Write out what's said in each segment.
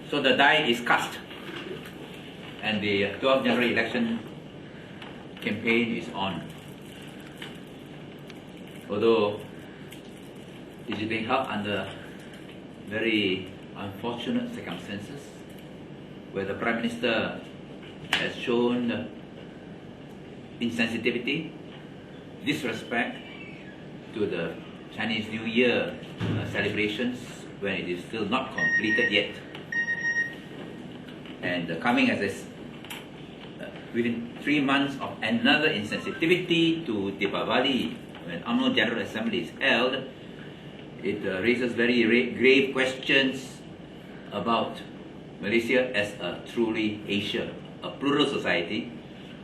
So the die is cast, and the 12th January election campaign is on. Although it is being held under very unfortunate circumstances, where the Prime Minister has shown insensitivity, disrespect to the Chinese New Year celebrations when it is still not completed yet. And coming as within 3 months of another insensitivity to Deepavali, when UMNO General Assembly is held, it raises very grave questions about Malaysia as a truly Asia, a plural society,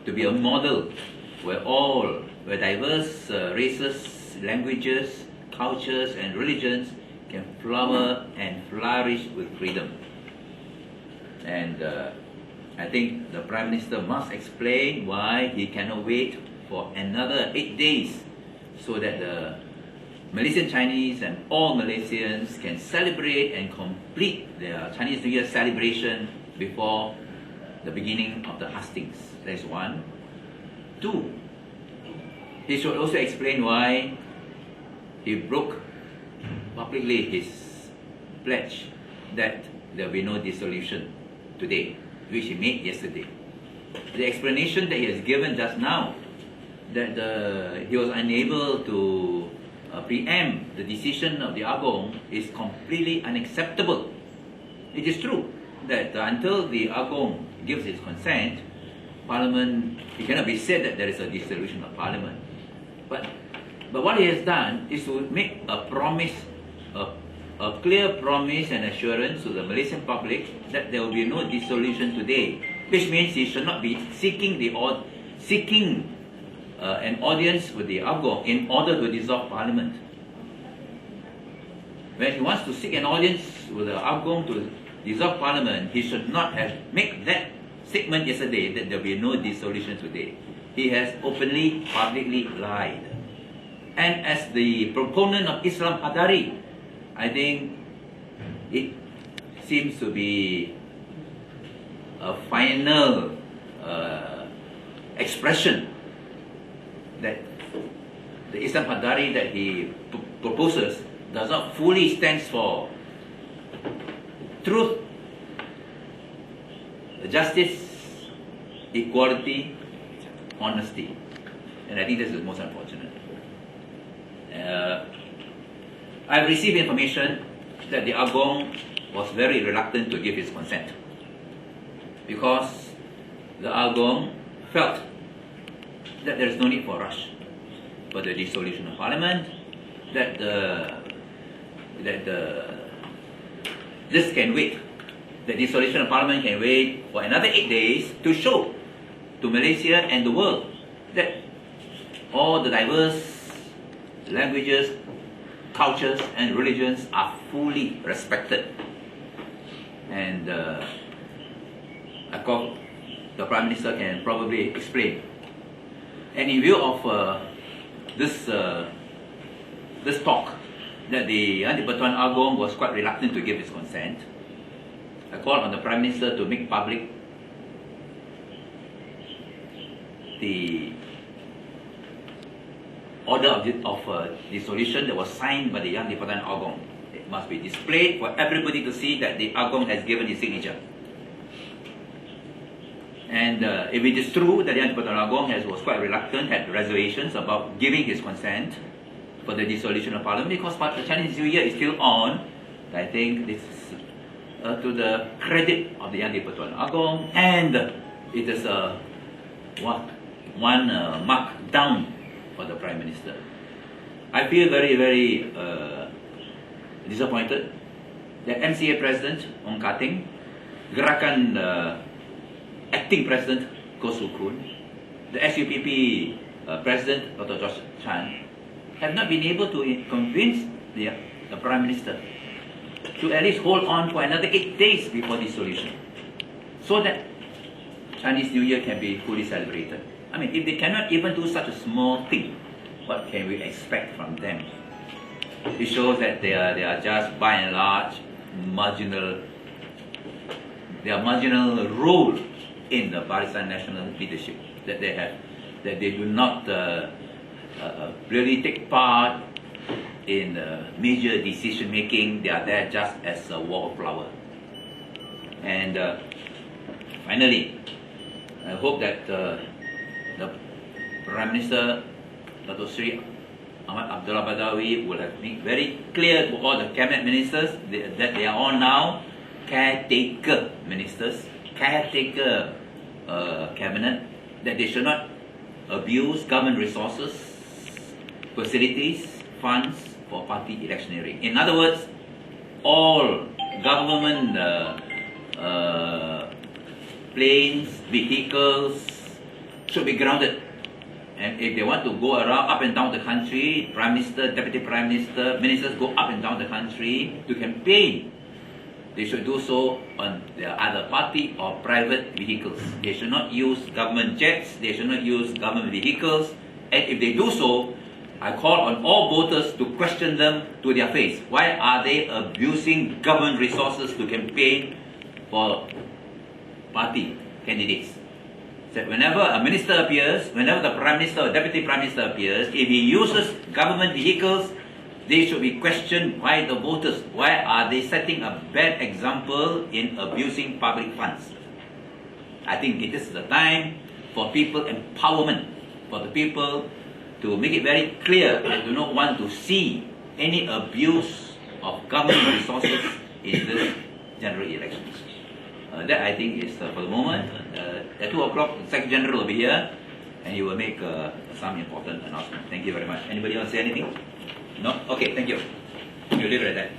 to be a model where diverse races, languages, cultures and religions can flower and flourish with freedom. And I think the Prime Minister must explain why he cannot wait for another 8 days so that the Malaysian Chinese and all Malaysians can celebrate and complete their Chinese New Year celebration before the beginning of the hustings. That's one. Two, he should also explain why he broke publicly his pledge that there will be no dissolution today, which he made yesterday. The explanation that he has given just now, that he was unable to preempt the decision of the Agong, is completely unacceptable. It is true that until the Agong gives his consent, Parliament, it cannot be said that there is a dissolution of Parliament. But what he has done is to make a promise, a clear promise and assurance to the Malaysian public that there will be no dissolution today, which means he should not be seeking an audience with the Agong in order to dissolve Parliament. When he wants to seek an audience with the Agong to dissolve Parliament, he should not have made that statement yesterday that there will be no dissolution today. He has openly, publicly lied. And as the proponent of Islam Qadari, I think it seems to be a final expression that the Islam Qadari that he proposes does not fully stand for truth, justice, equality, honesty. And I think this is most unfortunate. I've received information that the Agong was very reluctant to give his consent because the Agong felt that there is no need for rush for the dissolution of Parliament, that this can wait. The dissolution of Parliament can wait for another 8 days to show to Malaysia and the world that all the diverse languages, cultures and religions are fully respected. And I thought the Prime Minister can probably explain. And in view of this talk, that the Yang di-Pertuan Agong was quite reluctant to give his consent, I called on the Prime Minister to make public the order of dissolution that was signed by the Yang di-Pertuan Agong. It must be displayed for everybody to see that the Agong has given his signature. And if it is true that the Yang di-Pertuan Agong was quite reluctant, had reservations about giving his consent for the dissolution of Parliament, because the Chinese New Year is still on, I think this is to the credit of the Yang di-Pertuan Agong, and it is one mark down for the Prime Minister. I feel very, very disappointed that MCA President Ong Kating, Gerakan Acting President Koh Su Kun, the SUPP President Dr. Josh Chan have not been able to convince the Prime Minister to at least hold on for another 8 days before dissolution, so that Chinese New Year can be fully celebrated. I mean, if they cannot even do such a small thing, what can we expect from them? It shows that they are just by and large marginal their marginal role in the Barisan National leadership that they have, that they do not really take part in major decision making. They are there just as a wallflower. And finally, I hope that the Prime Minister, Dato' Sri Ahmad Abdullah Badawi, will have made very clear to all the cabinet ministers that they are all now caretaker ministers, caretaker cabinet, that they should not abuse government resources, facilities, funds for party electioneering. In other words, all government planes, vehicles should be grounded. And if they want to go around up and down the country, Prime Minister, Deputy Prime Minister, ministers go up and down the country to campaign, they should do so on their other party or private vehicles. They should not use government jets, they should not use government vehicles. And if they do so, I call on all voters to question them to their face. Why are they abusing government resources to campaign for party candidates? That whenever a minister appears, whenever the Prime Minister or Deputy Prime Minister appears, if he uses government vehicles, they should be questioned by the voters. Why are they setting a bad example in abusing public funds? I think it is the time for people empowerment, for the people to make it very clear that do not want to see any abuse of government resources in this general elections. That I think is for the moment. At 2 o'clock, the Secretary General will be here and he will make some important announcement. Thank you very much. Anybody want to say anything? No? Okay, thank you. You leave it at that.